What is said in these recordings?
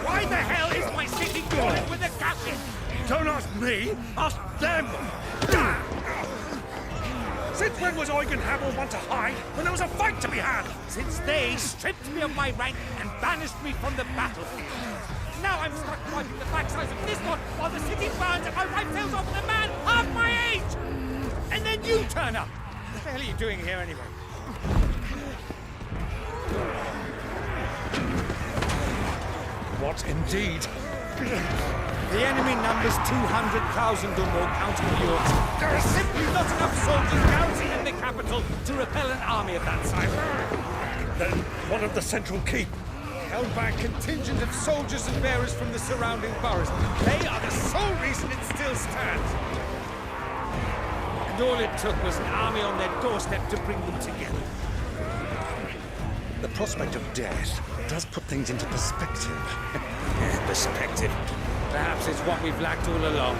Why the hell is my city crawling with a gashes? Don't ask me, ask them! Since when was Eugen Hamel one to hide when there was a fight to be had? Since they stripped me of my rank and banished me from the battlefield. Now I'm stuck wiping the backsides of this one while the city burns and my wife tells off a man half my age! And then you turn up! What the hell are you doing here anyway? What indeed? The enemy numbers 200,000 or more, counting the Yorks. There are simply not enough soldiers garrisoned in the capital to repel an army of that size. Then one of the central keep. Held by a contingent of soldiers and bearers from the surrounding boroughs. They are the sole reason it still stands. And all it took was an army on their doorstep to bring them together. The prospect of death does put things into perspective. Perspective. Perhaps it's what we've lacked all along.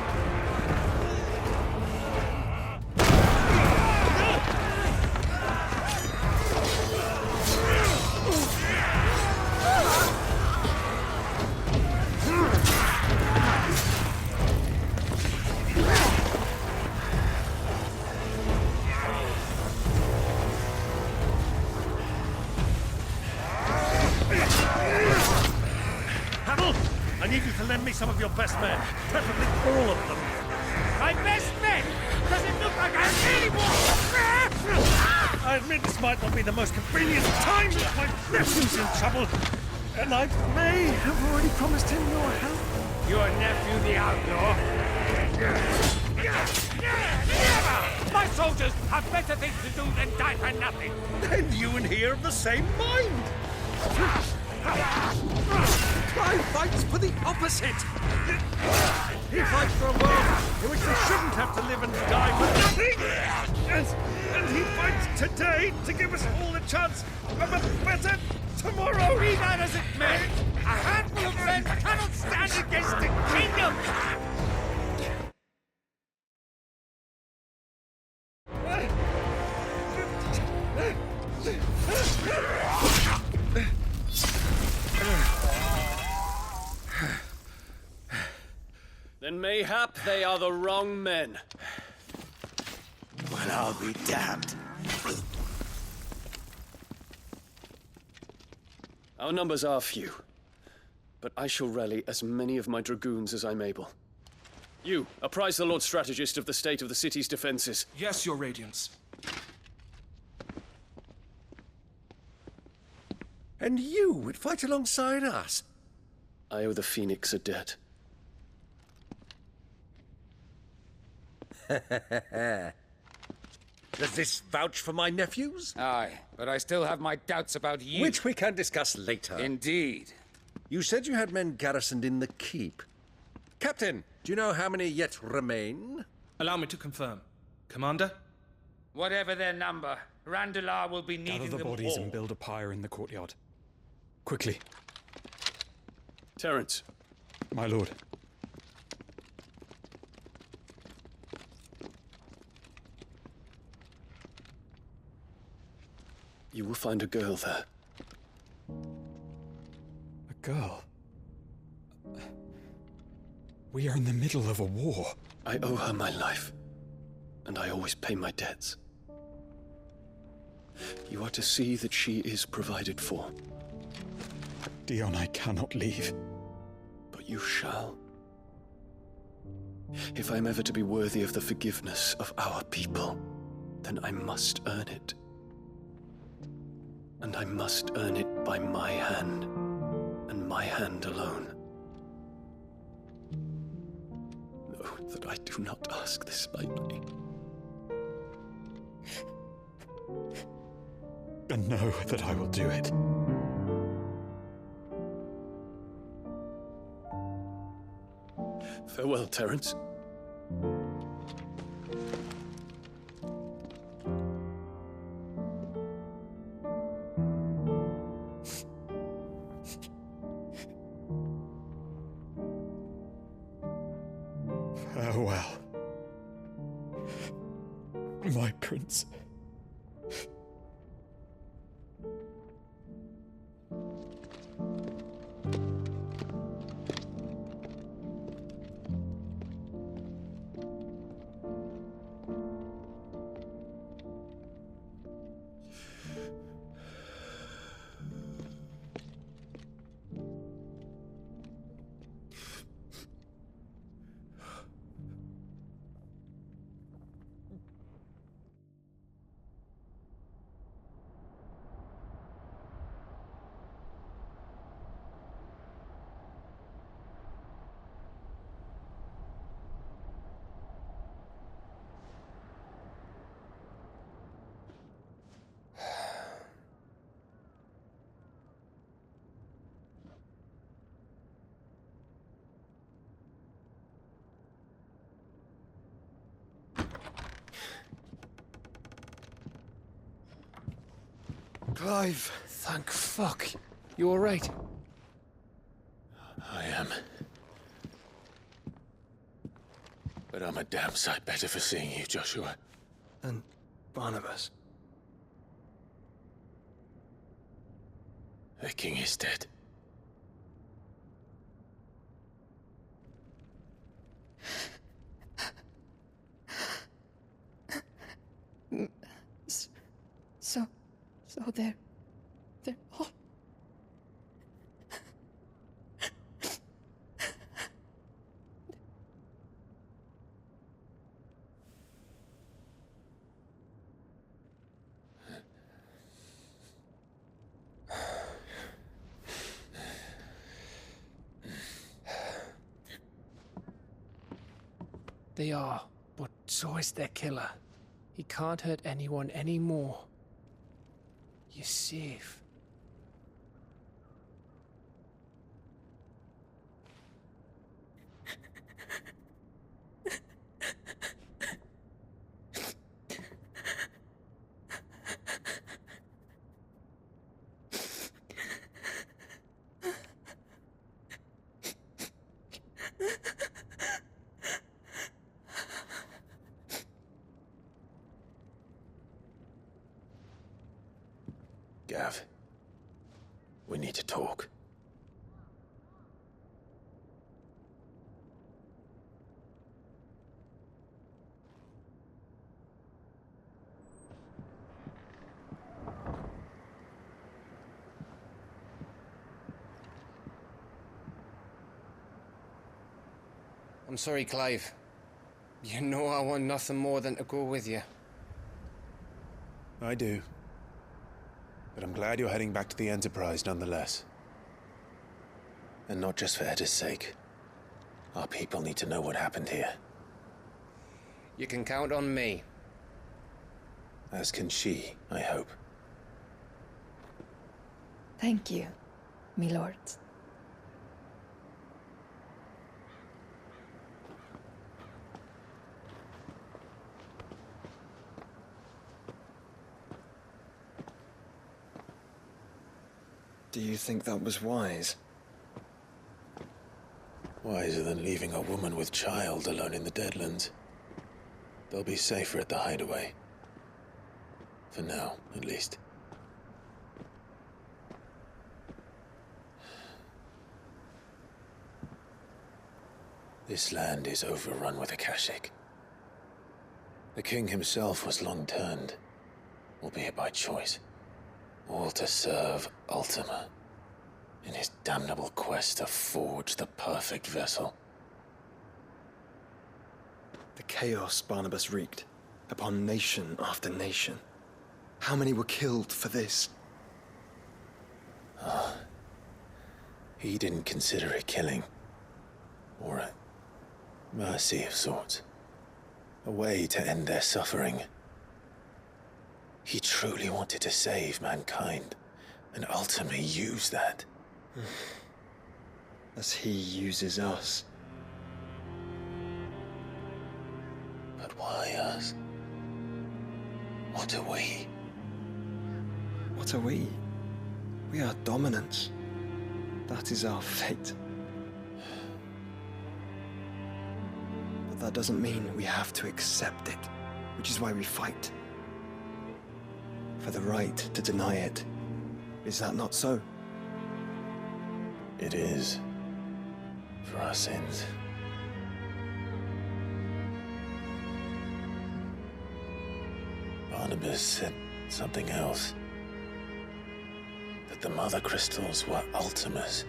I need you to lend me some of your best men, preferably all of them. My best men? Does it look like I really want? I admit this might not be the most convenient time, but my nephew's in trouble, and I may have already promised him your help. Your nephew, the outlaw? Never! My soldiers have better things to do than die for nothing. Then you and he are of the same mind. Clive fights for the opposite. He fights for a world in which they shouldn't have to live and die for nothing. And he fights today to give us all a chance of a better tomorrow. Be that as it may, a handful of men cannot stand against the kingdom. Then mayhap they are the wrong men. Well, I'll be damned. Our numbers are few, but I shall rally as many of my dragoons as I'm able. You, apprise the Lord Strategist of the state of the city's defenses. Yes, Your Radiance. And you would fight alongside us? I owe the Phoenix a debt. Does this vouch for my nephews? Aye, but I still have my doubts about you. Which we can discuss later. Indeed. You said you had men garrisoned in the keep. Captain, do you know how many yet remain? Allow me to confirm. Commander? Whatever their number, Randalar will be needing Gather the them bodies all. and build a pyre in the courtyard. Quickly. Terence, My lord. you will find a girl there. A girl. We are in the middle of a war. I owe her my life, and I always pay my debts. You are to see that she is provided for. Dion, I cannot leave. But you shall. If I am ever to be worthy of the forgiveness of our people, then I must earn it. And I must earn it by my hand, and my hand alone. Know that I do not ask this lightly. And know that I will do it. Farewell, Terence. Farewell, my prince. Clive. Thank fuck. You alright? I am. But I'm a damn sight better for seeing you, Joshua. And Barnabas. The king is dead. So they're all... They are, but so is their killer. He can't hurt anyone anymore. You're safe. Gav, we need to talk. I'm sorry, Clive. You know I want nothing more than to go with you. I do. But I'm glad you're heading back to the Enterprise nonetheless. And not just for Edda's sake. Our people need to know what happened here. You can count on me. As can she, I hope. Thank you, my lords. Do you think that was wise? Wiser than leaving a woman with child alone in the Deadlands. They'll be safer at the hideaway. For now, at least. This land is overrun with Akashic. The king himself was long turned, albeit by choice. All to serve Ultima, in his damnable quest to forge the perfect vessel. The chaos Barnabas wreaked upon nation after nation. How many were killed for this? He didn't consider it killing, or a mercy of sorts. A way to end their suffering. He truly wanted to save mankind, and ultimately used that. As he uses us. But why us? What are we? What are we? We are dominance. That is our fate. But that doesn't mean we have to accept it, which is why we fight. For the right to deny it. Is that not so? It is. For our sins. Barnabas said something else. That the Mother Crystals were Ultimas.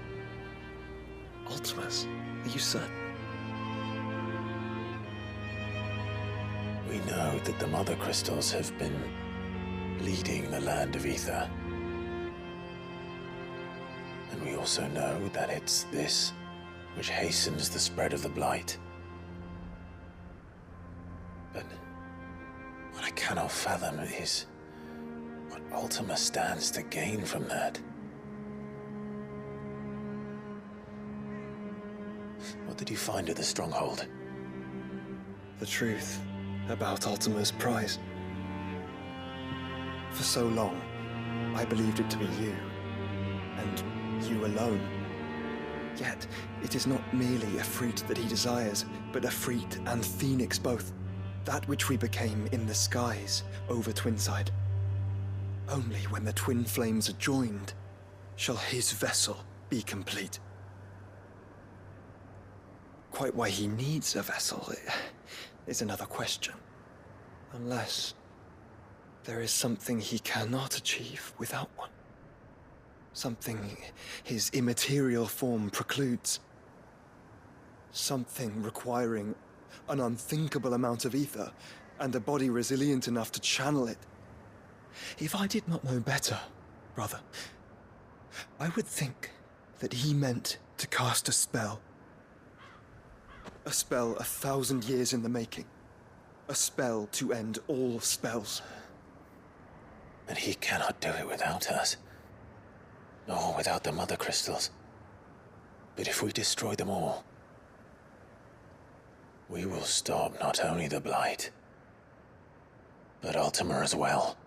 Ultimas? Are you certain? We know that the Mother Crystals have been leading the land of Ether. And we also know that it's this which hastens the spread of the Blight. But what I cannot fathom is what Ultima stands to gain from that. What did you find at the Stronghold? The truth about Ultima's prize. For so long, I believed it to be you, and you alone. Yet, it is not merely Efreet that he desires, but Efreet and Phoenix both. That which we became in the skies over Twinside. Only when the twin flames are joined shall his vessel be complete. Quite why he needs a vessel is another question. Unless there is something he cannot achieve without one. Something his immaterial form precludes. Something requiring an unthinkable amount of ether and a body resilient enough to channel it. If I did not know better, brother, I would think that he meant to cast a spell. A spell 1,000 years in the making. A spell to end all spells. But he cannot do it without us. Nor without the Mother Crystals. But if we destroy them all, we will stop not only the Blight, but Ultima as well.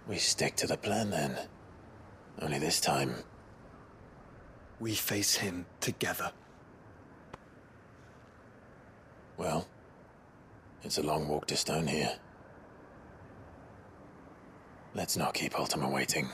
We stick to the plan then. Only this time, we face him together. Well, it's a long walk to Stone here. Let's not keep Ultima waiting.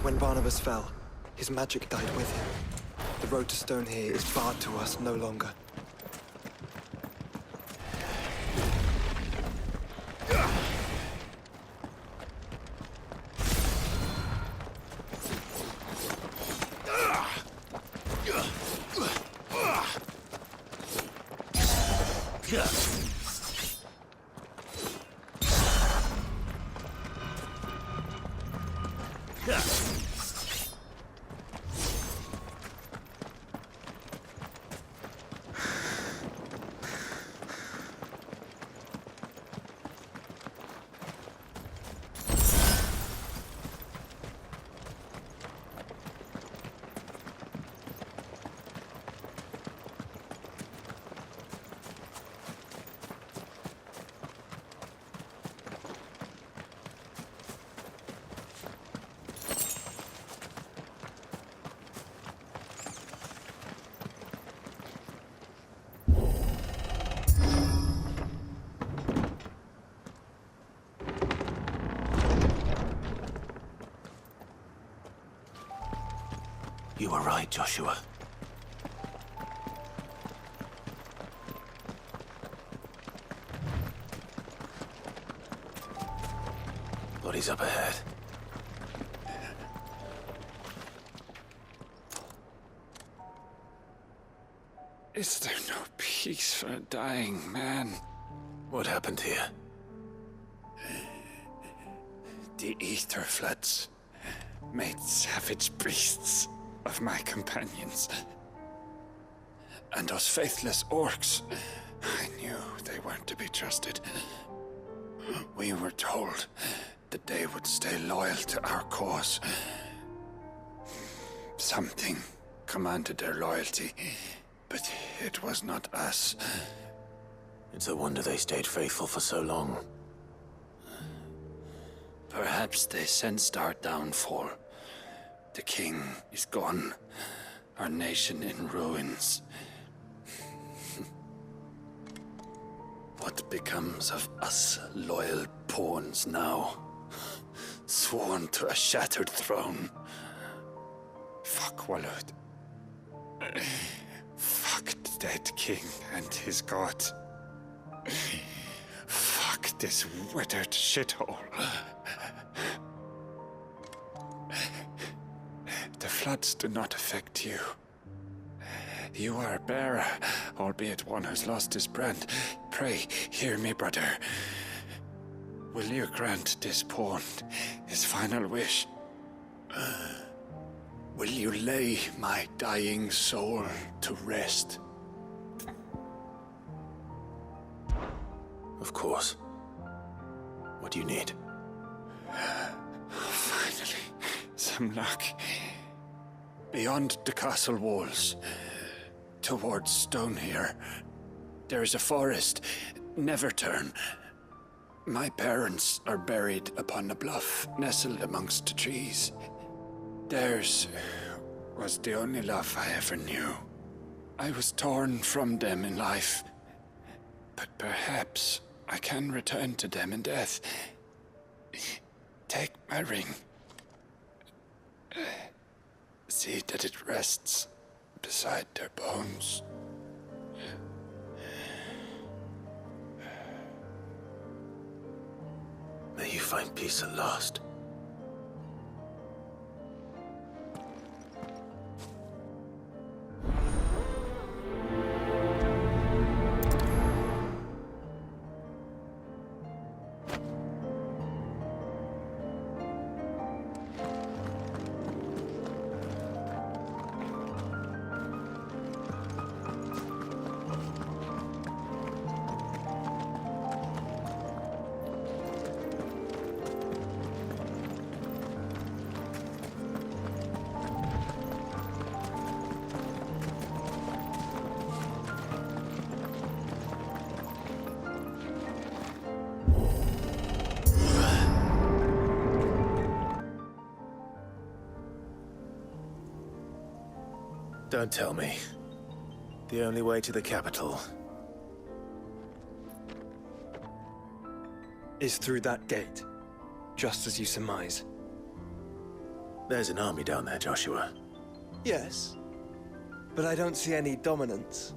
When Barnabas fell, his magic died with him. The road to Stone here is barred to us no longer. You were right, Joshua. Bodies up ahead. Is there no peace for a dying man? What happened here? The ether floods made savage beasts of my companions. And those faithless orcs, I knew they weren't to be trusted. We were told that they would stay loyal to our cause. Something commanded their loyalty, but it was not us. It's a wonder they stayed faithful for so long. Perhaps they sensed our downfall. The king is gone, our nation in ruins. What becomes of us loyal pawns now? Sworn to a shattered throne. Fuck Walud. Fuck the dead king and his god. Fuck this withered shithole. The floods do not affect you. You are a bearer, albeit one who's lost his brand. Pray, hear me, brother. Will you grant this pawn his final wish? Will you lay my dying soul to rest? Of course. What do you need? Finally, some luck. Beyond the castle walls, towards Stone here, there is a forest. Never turn. My parents are buried upon a bluff, nestled amongst the trees. Theirs was the only love I ever knew. I was torn from them in life, but perhaps I can return to them in death. Take my ring. See that it rests beside their bones. May you find peace at last. Don't tell me. The only way to the capital Is through that gate, just as you surmise. There's an army down there, Joshua. Yes, but I don't see any dominance.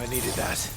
I needed that.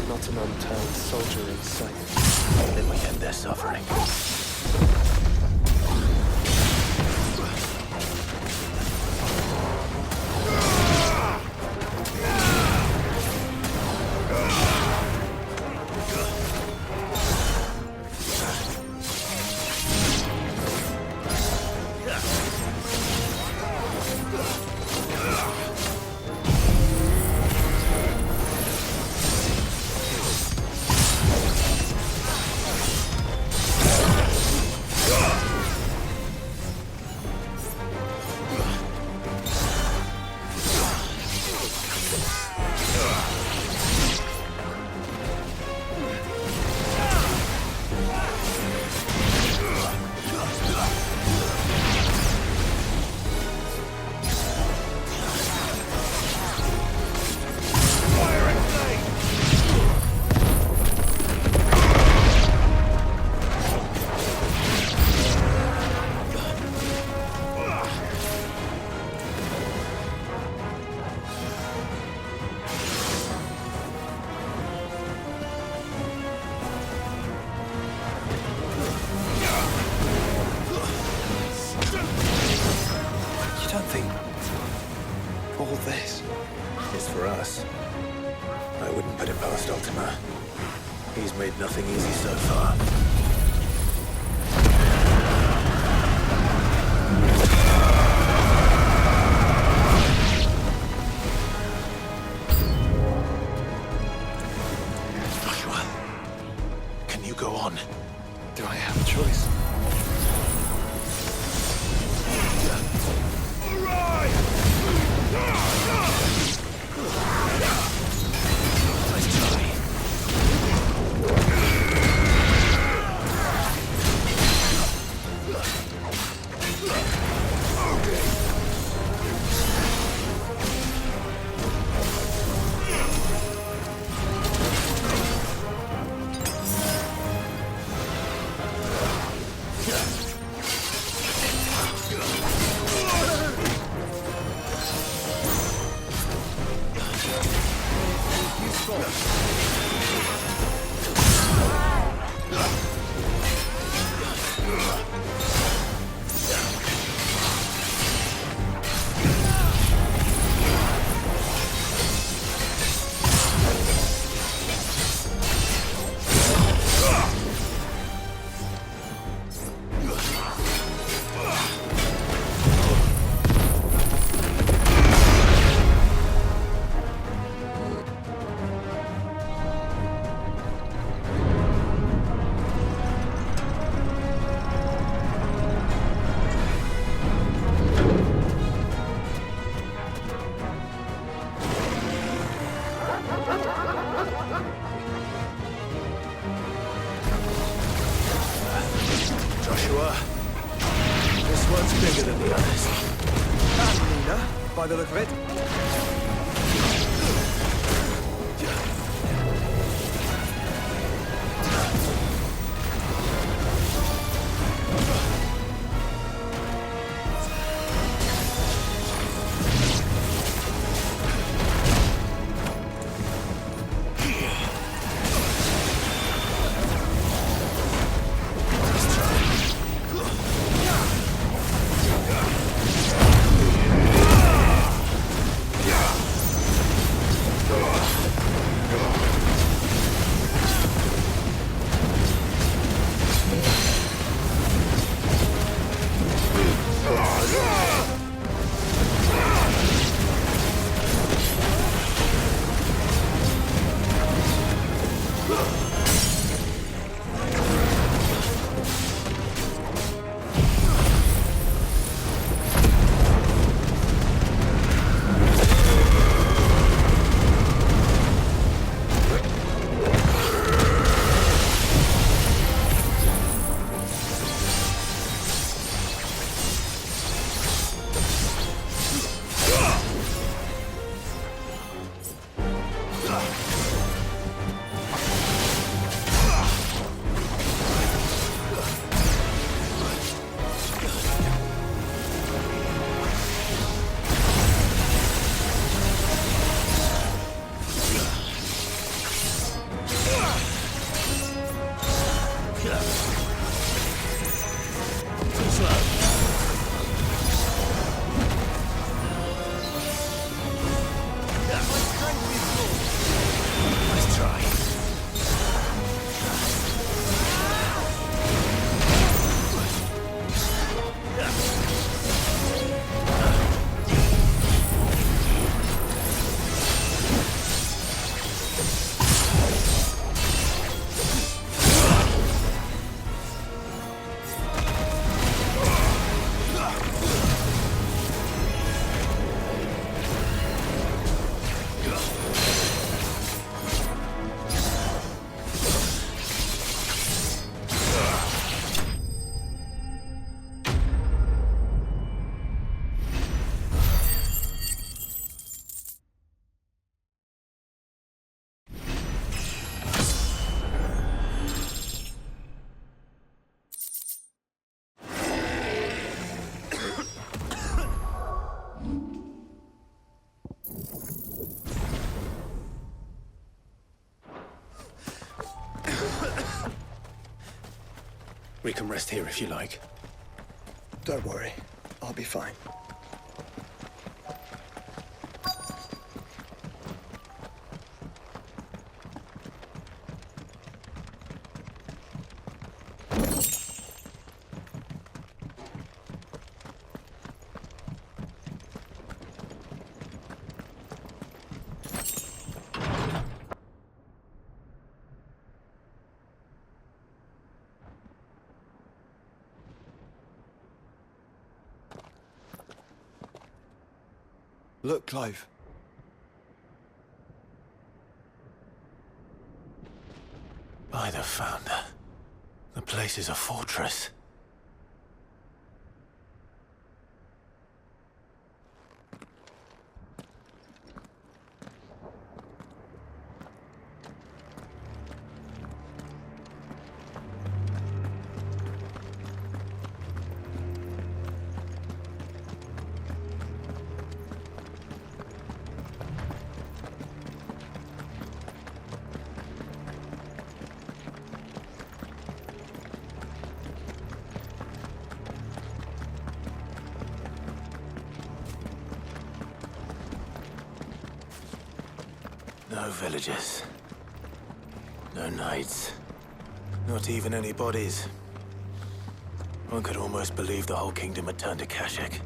Not an unturned soldier in sight. Then we end their suffering. All this is for us. I wouldn't put it past Ultima. He's made nothing easy so far. Joshua, can you go on? Do I have a choice? Joshua, this one's bigger than the others. And Nina, by the look of it. We can rest here if you like. Don't worry, I'll be fine. Look, Clive. By the Founder. The place is a fortress. No villagers. No knights. Not even any bodies. One could almost believe the whole kingdom had turned to Kashyyyk.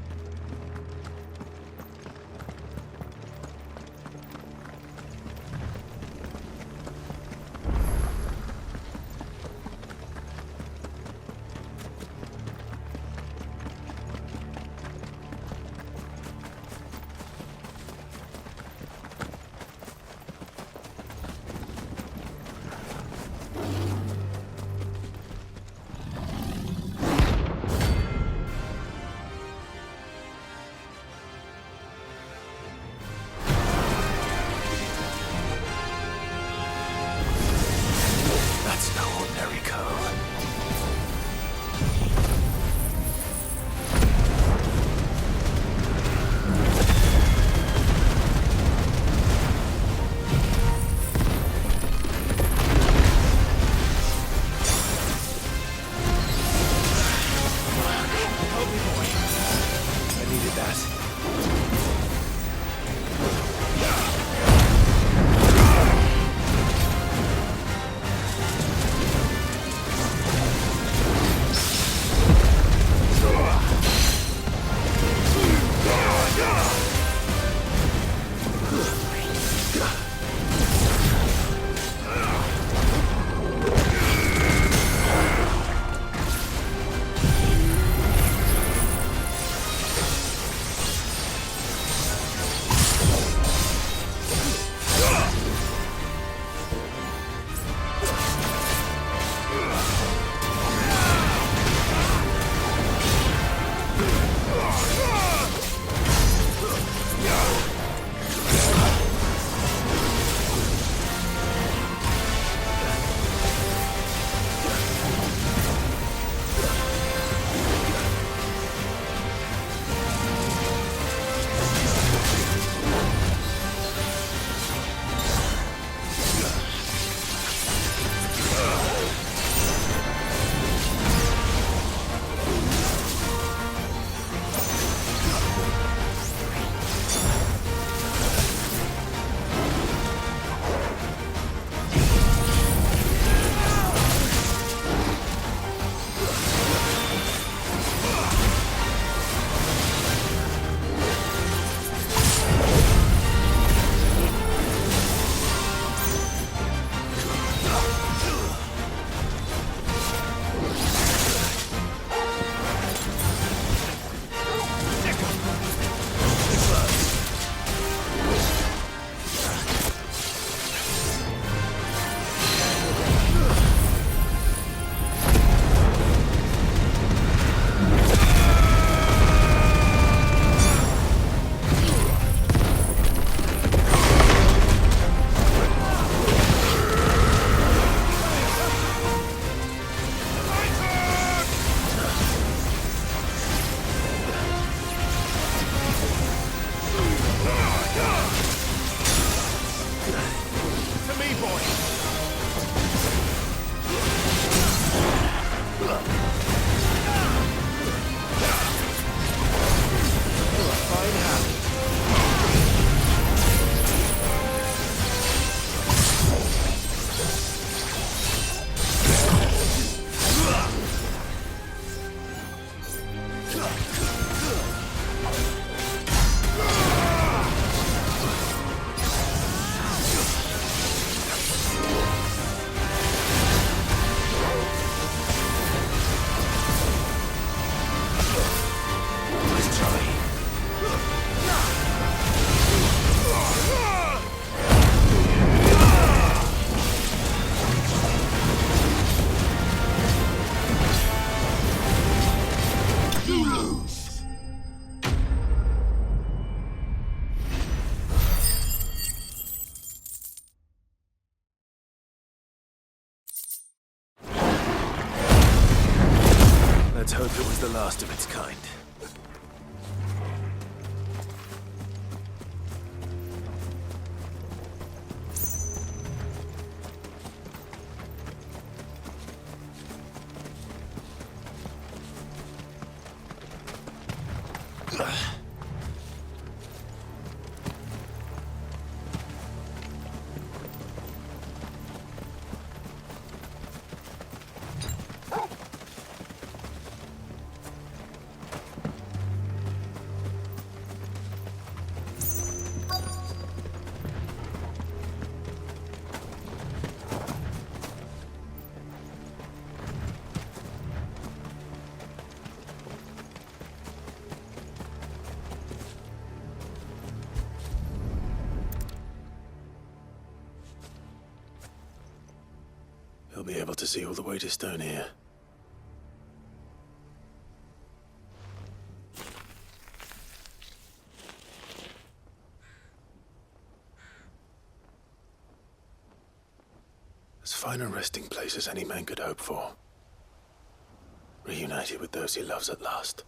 hope it was the last of its kind. He'll be able to see all the way to Stone here. As fine a resting place as any man could hope for. Reunited with those he loves at last.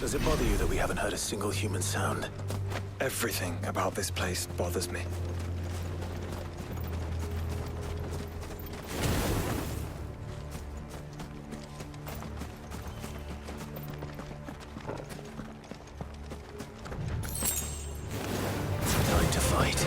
Does it bother you that we haven't heard a single human sound? Everything about this place bothers me. Time to fight.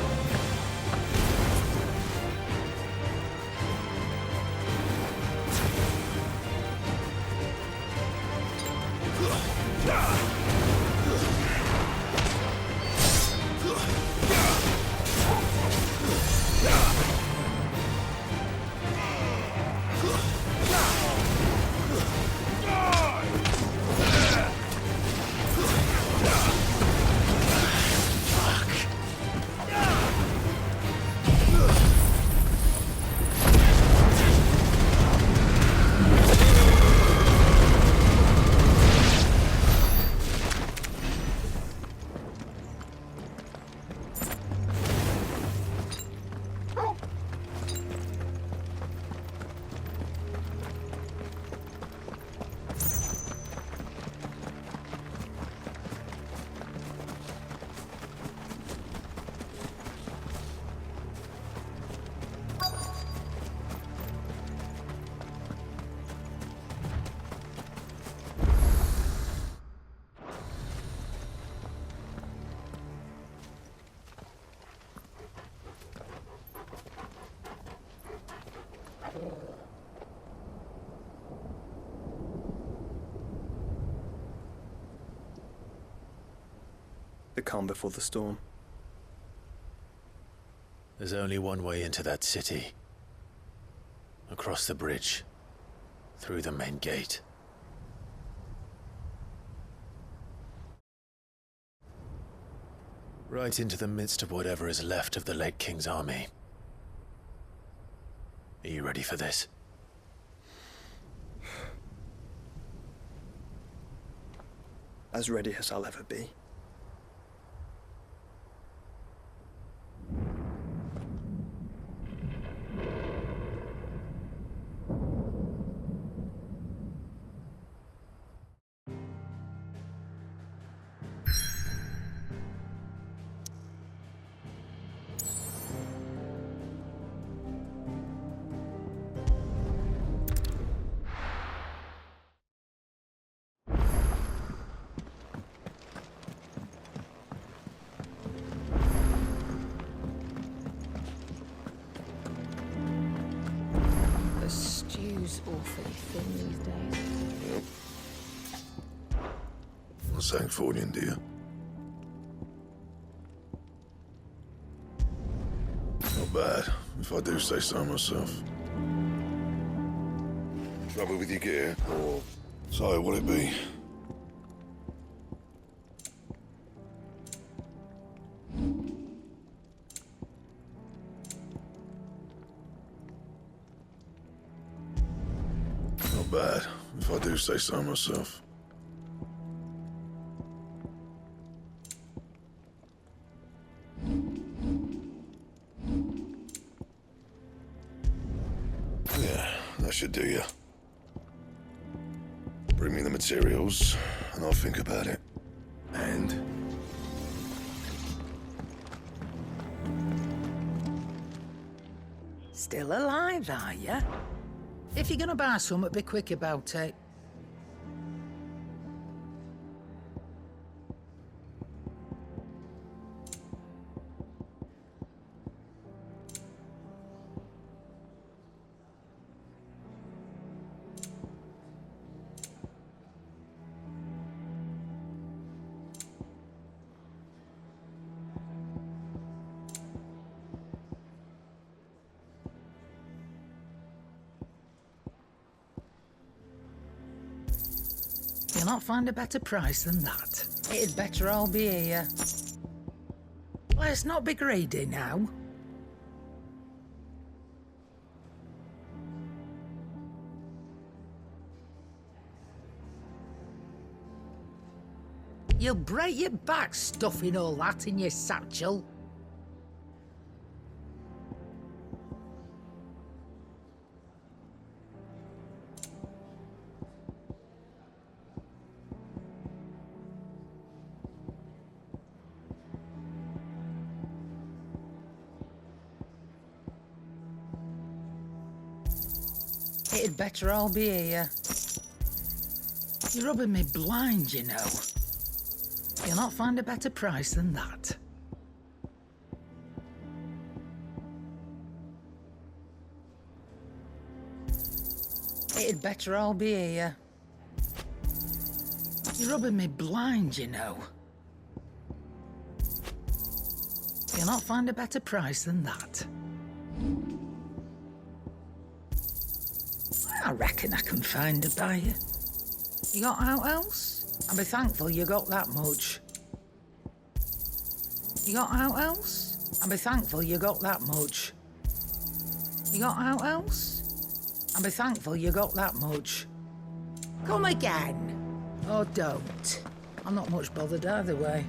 The calm before the storm. There's only one way into that city. Across the bridge. Through the main gate. Right into the midst of whatever is left of the late King's army. Are you ready for this? As ready as I'll ever be. Awfully thin these days. Yep. Well, Sancfordian, dear. Not bad, if I do say so myself. Trouble with your gear, or so will it be? Bad, if I do say so myself. Yeah, that should do you. Bring me the materials, and I'll think about it. And? Still alive, are ya? If you're gonna buy something, be quick about it. You'll not find a better price than that. It'd better all be here. Let's not be greedy now. You'll break your back stuffing all that in your satchel. It'd better all be here. You're rubbing me blind, you know. You'll not find a better price than that. It'd better all be here. You're rubbing me blind, you know. You'll not find a better price than that. I reckon I can find a buyer. You got out else? I'll be thankful you got that much. You got out else? I'll be thankful you got that much. You got out else? I'll be thankful you got that much. Come again. Or don't. I'm not much bothered either way.